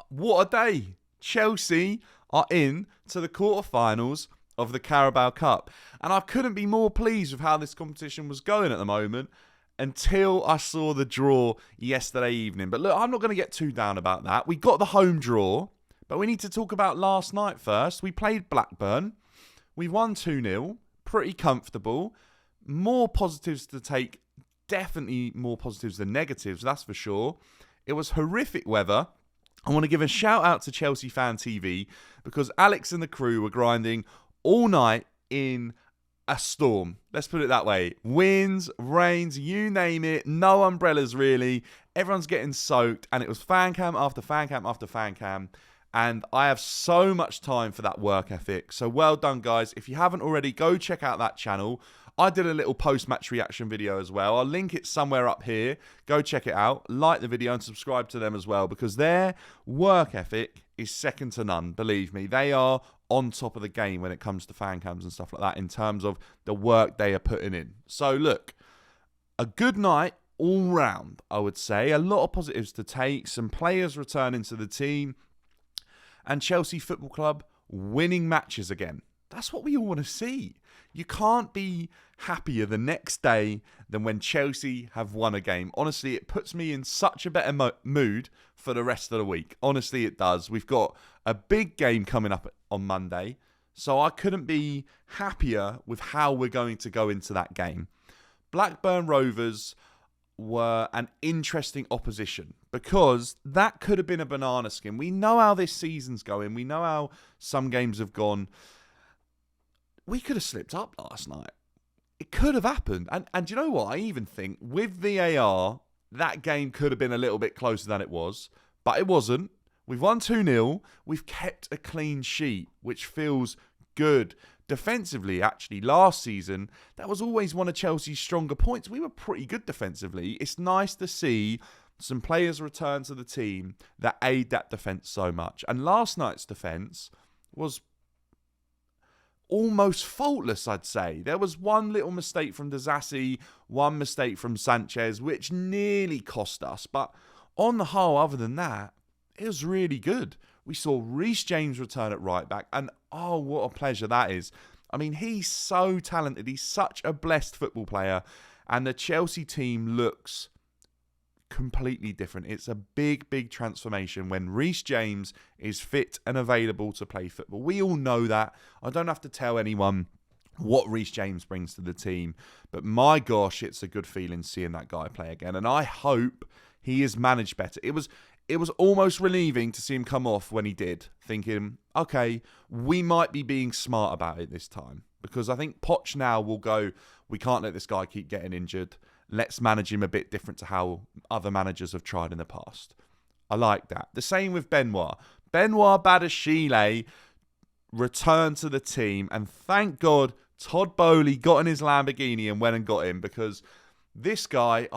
what a day. Chelsea are in to the quarterfinals of the Carabao Cup. And I couldn't be more pleased with how this competition was going at the moment until I saw the draw yesterday evening. But look, I'm not going to get too down about that. We got the home draw, but we need to talk about last night first. We played Blackburn. We won 2-0. Pretty comfortable. More positives to take. Definitely more positives than negatives, that's for sure. It was horrific weather. I want to give a shout out to Chelsea Fan TV because Alex and the crew were grinding all night in a storm. Let's put it that way. Winds, rains, you name it. No umbrellas really. Everyone's getting soaked and it was fan cam after fan cam after fan cam. And I have so much time for that work ethic. So well done, guys. If you haven't already, go check out that channel. I did a little post-match reaction video as well. I'll link it somewhere up here. Go check it out. Like the video and subscribe to them as well because their work ethic is second to none. Believe me, they are on top of the game when it comes to fan cams and stuff like that in terms of the work they are putting in. So look, a good night all round, I would say. A lot of positives to take. Some players returning to the team. And Chelsea Football Club winning matches again. That's what we all want to see. You can't be happier the next day than when Chelsea have won a game. Honestly, it puts me in such a better mood for the rest of the week. Honestly, it does. We've got a big game coming up on Monday, so I couldn't be happier with how we're going to go into that game. Blackburn Rovers were an interesting opposition because that could have been a banana skin. We know how this season's going. We know how some games have gone. We could have slipped up last night. It could have happened. And do you know what? I even think with VAR, that game could have been a little bit closer than it was. But it wasn't. We've won 2-0. We've kept a clean sheet, which feels good. Defensively, actually, last season, that was always one of Chelsea's stronger points. We were pretty good defensively. It's nice to see some players return to the team that aid that defence so much. And last night's defence was almost faultless, I'd say. There was one little mistake from Disasi, one mistake from Sanchez, which nearly cost us. But on the whole, other than that, it was really good. We saw Reece James return at right back, and oh, what a pleasure that is. I mean, he's so talented. He's such a blessed football player, and the Chelsea team looks completely different. It's a big, big transformation when Reece James is fit and available to play football. We all know that. I don't have to tell anyone what Reece James brings to the team, but my gosh, it's a good feeling seeing that guy play again, and I hope he is managed better. It was almost relieving to see him come off when he did, thinking, okay, we might be being smart about it this time. Because I think Poch now will go, we can't let this guy keep getting injured. Let's manage him a bit different to how other managers have tried in the past. I like that. The same with Benoit. Benoit Badiashile returned to the team. And thank God Todd Bowley got in his Lamborghini and went and got him. Because this guy,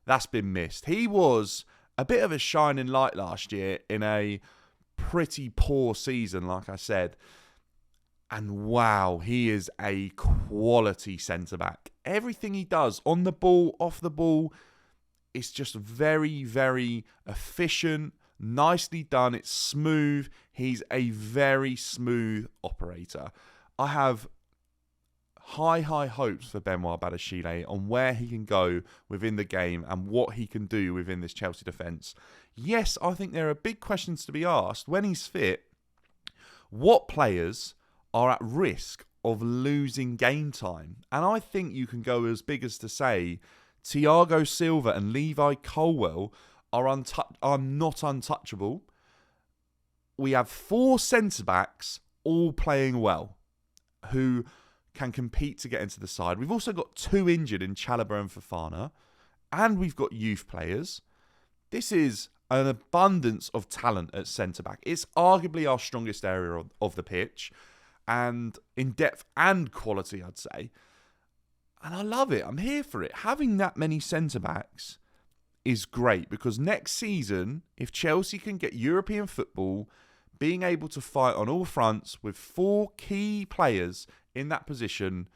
that's been missed. He was a bit of a shining light last year in a pretty poor season, like I said. And wow, he is a quality centre-back. Everything he does, on the ball, off the ball, is just very, very efficient, nicely done. It's smooth. He's a very smooth operator. I have high hopes for Benoit Badiashile on where he can go within the game and what he can do within this Chelsea defence. Yes, I think there are big questions to be asked. When he's fit, what players are at risk of losing game time? And I think you can go as big as to say Thiago Silva and Levi Colwill are not untouchable. We have 4 centre-backs all playing well who can compete to get into the side. We've also got 2 injured in Chalobah and Fofana, and we've got youth players. This is an abundance of talent at centre-back. It's arguably our strongest area of the pitch, and in depth and quality, I'd say. And I love it. I'm here for it. Having that many centre-backs is great, because next season, if Chelsea can get European football, being able to fight on all fronts with 4 key players in that position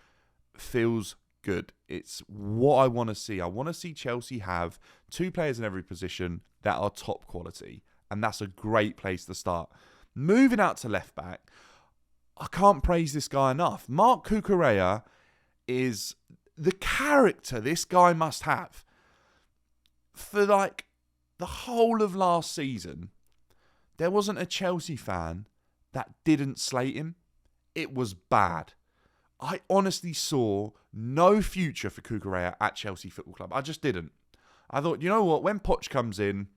feels good. It's what I want to see. I want to see Chelsea have 2 players in every position that are top quality. and that's a great place to start. Moving out to left back, I can't praise this guy enough. Marc Cucurella is the character this guy must have. For like the whole of last season, there wasn't a Chelsea fan that didn't slate him. It was bad. I honestly saw no future for Cucurella at Chelsea Football Club. I just didn't. I thought, you know what, when Poch comes in,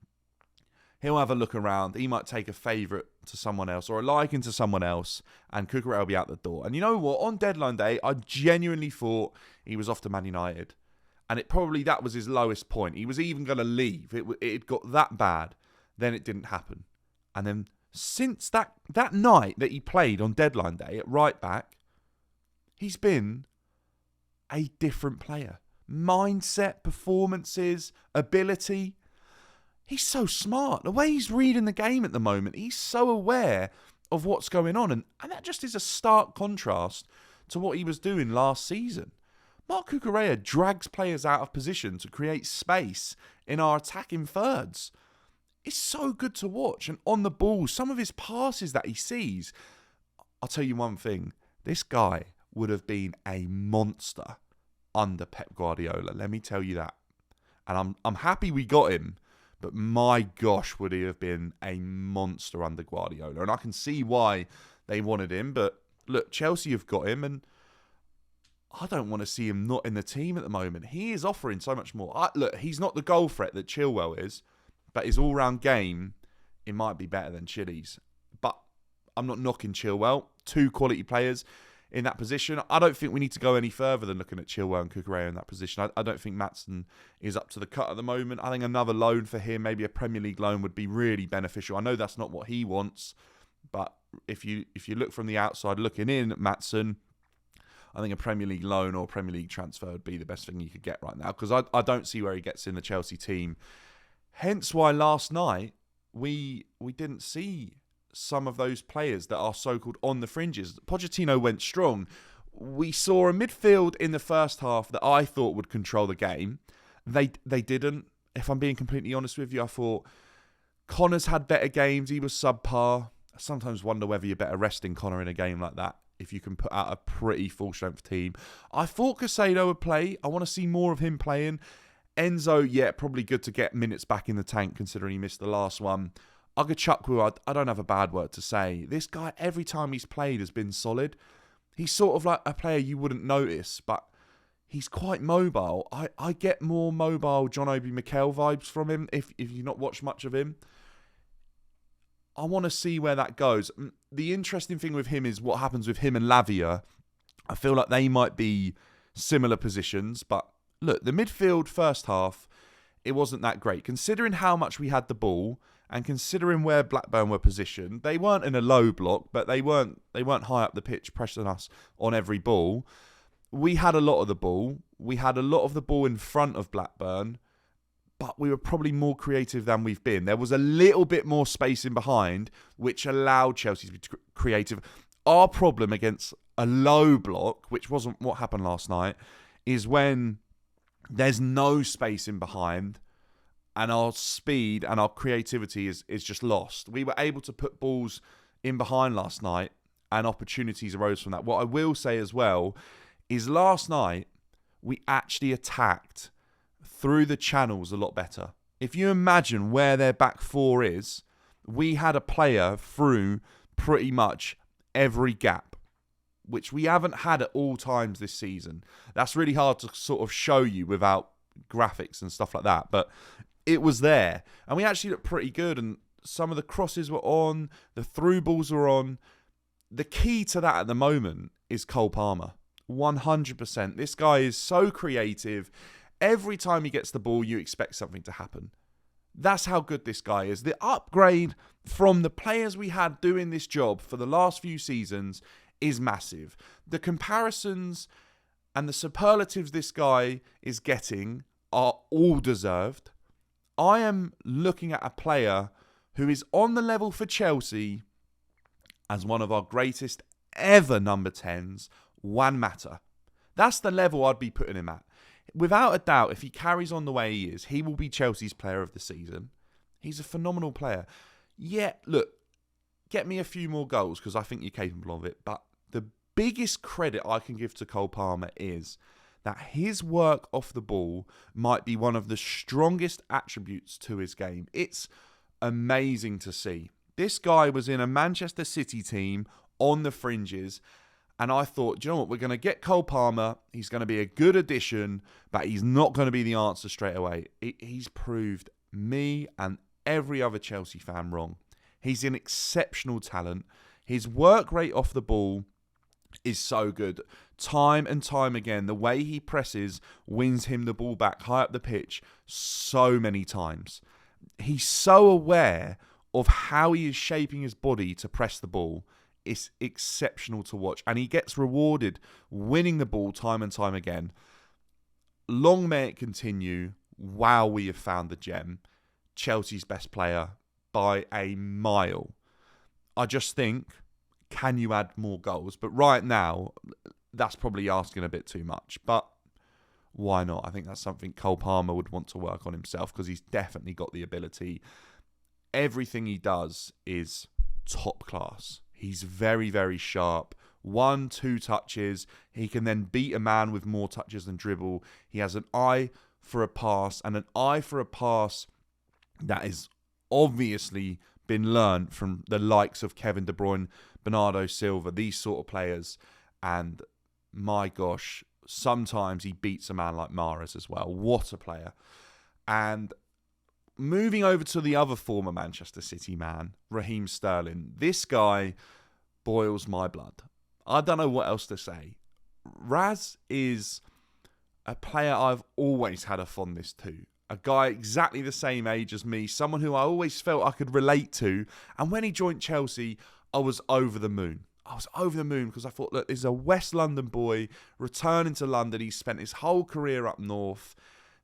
he'll have a look around. He might take a favourite to someone else or a liking to someone else, and Cucurella will be out the door. And you know what? On deadline day, I genuinely thought he was off to Man United. And that was his lowest point. He was even going to leave. It got that bad. Then it didn't happen. And then since that night that he played on deadline day at right back, he's been a different player. Mindset, performances, ability. He's so smart. The way he's reading the game at the moment, he's so aware of what's going on. And that just is a stark contrast to what he was doing last season. Marc Cucurella drags players out of position to create space in our attacking thirds. It's so good to watch. And on the ball, some of his passes that he sees, I'll tell you one thing. This guy would have been a monster under Pep Guardiola. Let me tell you that. And I'm happy we got him. But my gosh, would he have been a monster under Guardiola. And I can see why they wanted him. But look, Chelsea have got him. And I don't want to see him not in the team at the moment. He is offering so much more. Look, he's not the goal threat that Chilwell is. But his all-round game, it might be better than Chilly's. But I'm not knocking Chilwell. Two quality players in that position. I don't think we need to go any further than looking at Chilwell and Cucurella in that position. I don't think Maatsen is up to the cut at the moment. I think another loan for him, maybe a Premier League loan, would be really beneficial. I know that's not what he wants, but if you look from the outside looking in at Maatsen, I think a Premier League loan or Premier League transfer would be the best thing you could get right now, because I don't see where he gets in the Chelsea team. Hence why last night we didn't see some of those players that are so-called on the fringes. Pochettino went strong. We saw a midfield in the first half that I thought would control the game. They didn't. If I'm being completely honest with you, I thought Connor's had better games. He was subpar. I sometimes wonder whether you're better resting Connor in a game like that if you can put out a pretty full-strength team. I thought Caicedo would play. I want to see more of him playing. Enzo, yeah, probably good to get minutes back in the tank considering he missed the last one. Agachukwu, I don't have a bad word to say. This guy, every time he's played, has been solid. He's sort of like a player you wouldn't notice, but he's quite mobile. I get more mobile John Obi Mikel vibes from him if you've not watched much of him. I want to see where that goes. The interesting thing with him is what happens with him and Lavia. I feel like they might be similar positions, but look, the midfield first half, it wasn't that great. Considering how much we had the ball and considering where Blackburn were positioned, they weren't in a low block, but they weren't high up the pitch pressing us on every ball. We had a lot of the ball. We had a lot of the ball in front of Blackburn, but we were probably more creative than we've been. There was a little bit more space in behind, which allowed Chelsea to be creative. Our problem against a low block, which wasn't what happened last night, is when there's no space in behind and our speed and our creativity is just lost. We were able to put balls in behind last night and opportunities arose from that. What I will say as well is last night we actually attacked through the channels a lot better. If you imagine where their back four is, we had a player through pretty much every gap, which we haven't had at all times this season. That's really hard to sort of show you without graphics and stuff like that, but it was there. And we actually looked pretty good, and some of the crosses were on, the through balls were on. The key to that at the moment is Cole Palmer. 100%. This guy is so creative. Every time he gets the ball, you expect something to happen. That's how good this guy is. The upgrade from the players we had doing this job for the last few seasons is massive. The comparisons and the superlatives this guy is getting are all deserved. I am looking at a player who is on the level for Chelsea as one of our greatest ever number 10s, Juan Mata. That's the level I'd be putting him at. Without a doubt, if he carries on the way he is, he will be Chelsea's player of the season. He's a phenomenal player. Yeah, look, get me a few more goals because I think you're capable of it. But the biggest credit I can give to Cole Palmer is that his work off the ball might be one of the strongest attributes to his game. It's amazing to see. This guy was in a Manchester City team on the fringes, and I thought, do you know what, we're going to get Cole Palmer. He's going to be a good addition, but he's not going to be the answer straight away. He's proved me and every other Chelsea fan wrong. He's an exceptional talent. His work rate off the ball is so good. Time and time again, the way he presses wins him the ball back high up the pitch so many times. He's so aware of how he is shaping his body to press the ball. It's exceptional to watch. And he gets rewarded winning the ball time and time again. Long may it continue. Wow, we have found the gem. Chelsea's best player by a mile. I just think, can you add more goals? But right now, that's probably asking a bit too much. But why not? I think that's something Cole Palmer would want to work on himself because he's definitely got the ability. Everything he does is top class. He's very, very sharp. 1-2 touches. He can then beat a man with more touches than dribble. He has an eye for a pass, and an eye for a pass that is obviously been learned from the likes of Kevin De Bruyne, Bernardo Silva, these sort of players. And my gosh, sometimes he beats a man like Mahrez as well. What a player. And moving over to the other former Manchester City man, Raheem Sterling. This guy boils my blood. I don't know what else to say. Raz is a player I've always had a fondness to. A guy exactly the same age as me. Someone who I always felt I could relate to. And when he joined Chelsea, I was over the moon. I was over the moon because I thought, look, this is a West London boy returning to London. He spent his whole career up north.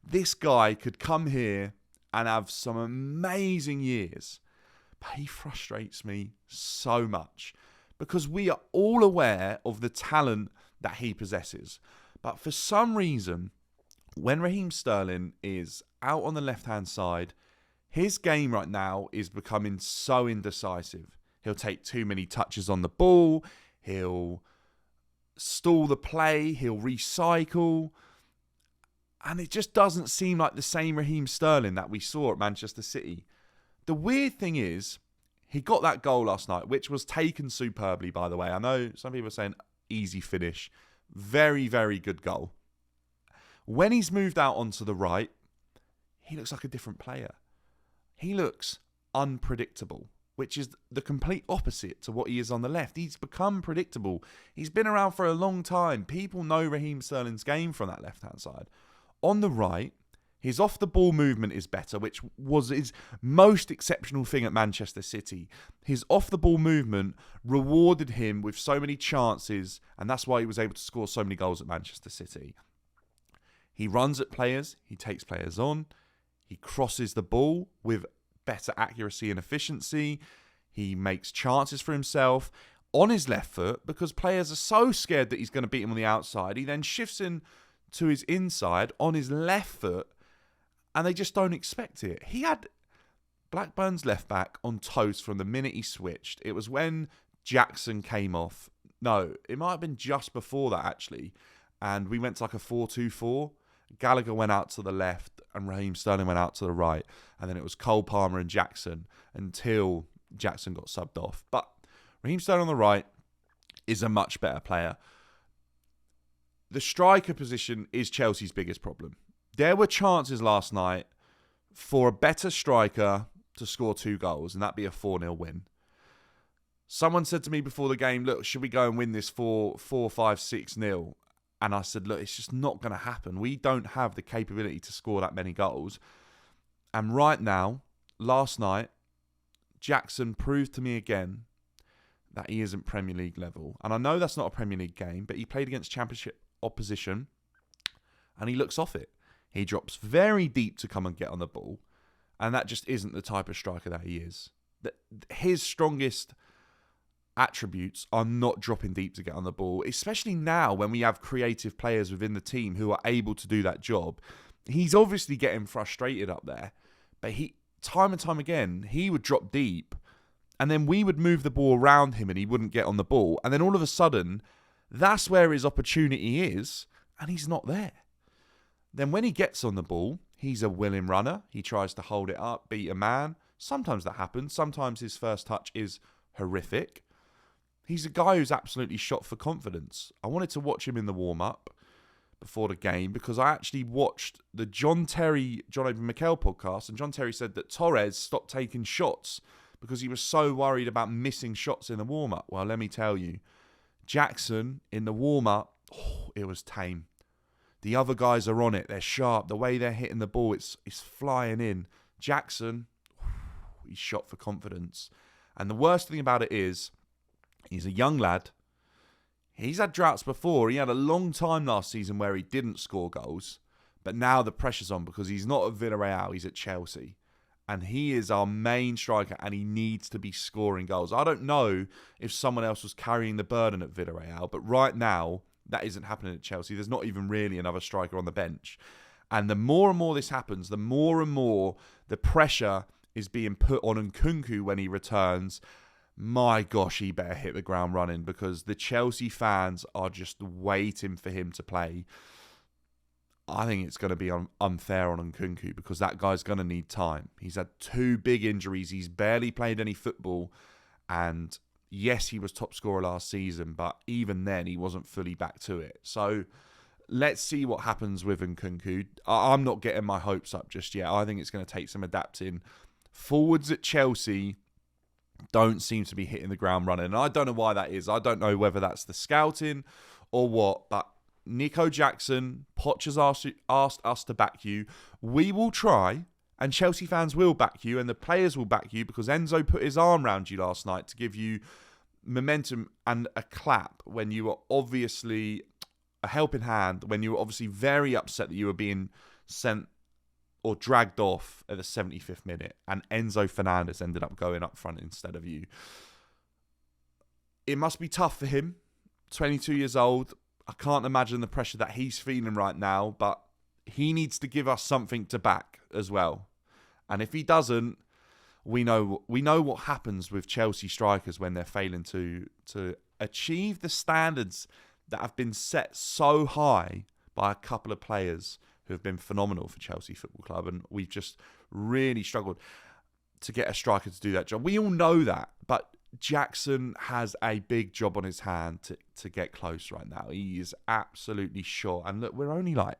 This guy could come here and have some amazing years. But he frustrates me so much because we are all aware of the talent that he possesses. But for some reason, when Raheem Sterling is out on the left-hand side, his game right now is becoming so indecisive. He'll take too many touches on the ball. He'll stall the play. He'll recycle. And it just doesn't seem like the same Raheem Sterling that we saw at Manchester City. The weird thing is, he got that goal last night, which was taken superbly, by the way. I know some people are saying easy finish. Very, very good goal. When he's moved out onto the right, he looks like a different player. He looks unpredictable, which is the complete opposite to what he is on the left. He's become predictable. He's been around for a long time. People know Raheem Sterling's game from that left-hand side. On the right, his off-the-ball movement is better, which was his most exceptional thing at Manchester City. His off-the-ball movement rewarded him with so many chances, and that's why he was able to score so many goals at Manchester City. He runs at players. He takes players on. He crosses the ball with better accuracy and efficiency. He makes chances for himself on his left foot because players are so scared that he's going to beat him on the outside. He then shifts in to his inside on his left foot and they just don't expect it. He had Blackburn's left back on toast from the minute he switched. It was when Jackson came off. No, it might have been just before that actually. And we went to like a 4-2-4. Gallagher went out to the left and Raheem Sterling went out to the right. And then it was Cole Palmer and Jackson until Jackson got subbed off. But Raheem Sterling on the right is a much better player. The striker position is Chelsea's biggest problem. There were chances last night for a better striker to score 2 goals, and that'd be a 4-0 win. Someone said to me before the game, look, should we go and win this 4-5-6-0? And I said, look, it's just not going to happen. We don't have the capability to score that many goals. And right now, last night, Jackson proved to me again that he isn't Premier League level. And I know that's not a Premier League game, but he played against Championship opposition and he looks off it. He drops very deep to come and get on the ball. And that just isn't the type of striker that he is. His strongest attributes are not dropping deep to get on the ball, especially now when we have creative players within the team who are able to do that job. He's obviously getting frustrated up there, but time and time again, he would drop deep, and then we would move the ball around him and he wouldn't get on the ball. And then all of a sudden, that's where his opportunity is, and he's not there. Then when he gets on the ball, he's a willing runner. He tries to hold it up, beat a man. Sometimes that happens. Sometimes his first touch is horrific. He's a guy who's absolutely shot for confidence. I wanted to watch him in the warm-up before the game because I actually watched the John Obi Mikel podcast, and John Terry said that Torres stopped taking shots because he was so worried about missing shots in the warm-up. Well, let me tell you, Jackson in the warm-up, it was tame. The other guys are on it. They're sharp. The way they're hitting the ball, it's flying in. Jackson, he's shot for confidence. And the worst thing about it is, he's a young lad. He's had droughts before. He had a long time last season where he didn't score goals. But now the pressure's on because he's not at Villarreal. He's at Chelsea. And he is our main striker and he needs to be scoring goals. I don't know if someone else was carrying the burden at Villarreal. But right now, that isn't happening at Chelsea. There's not even really another striker on the bench. And the more and more this happens, the more and more the pressure is being put on Nkunku when he returns. My gosh, he better hit the ground running because the Chelsea fans are just waiting for him to play. I think it's going to be unfair on Nkunku because that guy's going to need time. He's had 2 big injuries. He's barely played any football. And yes, he was top scorer last season, but even then he wasn't fully back to it. So let's see what happens with Nkunku. I'm not getting my hopes up just yet. I think it's going to take some adapting. Forwards at Chelsea don't seem to be hitting the ground running. And I don't know why that is. I don't know whether that's the scouting or what, but Nico Jackson, Poch has asked us to back you. We will try, and Chelsea fans will back you, and the players will back you because Enzo put his arm around you last night to give you momentum and a clap when you were obviously a helping hand, when you were obviously very upset that you were being sent or dragged off at the 75th minute, and Enzo Fernandez ended up going up front instead of you. It must be tough for him, 22 years old. I can't imagine the pressure that he's feeling right now, but he needs to give us something to back as well. And if he doesn't, we know what happens with Chelsea strikers when they're failing to achieve the standards that have been set so high by a couple of players who have been phenomenal for Chelsea Football Club, and we've just really struggled to get a striker to do that job. We all know that, but Jackson has a big job on his hand to get close right now. He is absolutely sure. And look, we're only like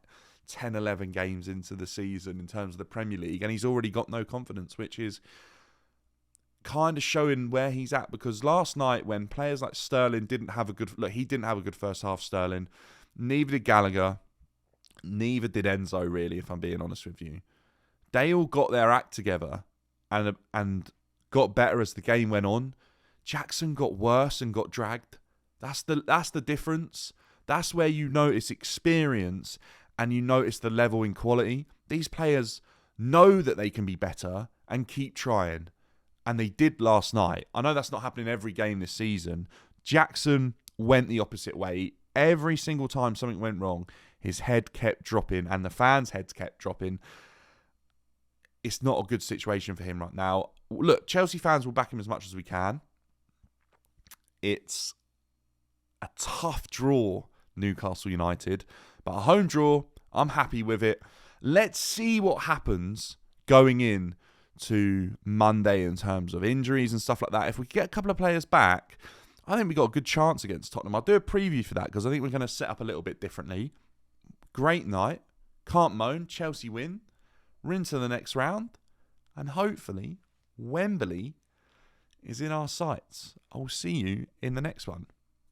10, 11 games into the season in terms of the Premier League, and he's already got no confidence, which is kind of showing where he's at. Because last night, when players like Sterling didn't have a good... Look, he didn't have a good first half, Sterling. Neither did Gallagher. Neither did Enzo, really, if I'm being honest with you. They all got their act together and got better as the game went on. Jackson got worse and got dragged. That's the difference. That's where you notice experience and you notice the level in quality. These players know that they can be better and keep trying. And they did last night. I know that's not happening every game this season. Jackson went the opposite way. Every single time something went wrong, his head kept dropping and the fans' heads kept dropping. It's not a good situation for him right now. Look, Chelsea fans will back him as much as we can. It's a tough draw, Newcastle United. But a home draw, I'm happy with it. Let's see what happens going in to Monday in terms of injuries and stuff like that. If we get a couple of players back, I think we've got a good chance against Tottenham. I'll do a preview for that because I think we're going to set up a little bit differently. Great night. Can't moan. Chelsea win. We're into the next round. And hopefully, Wembley is in our sights. I'll see you in the next one.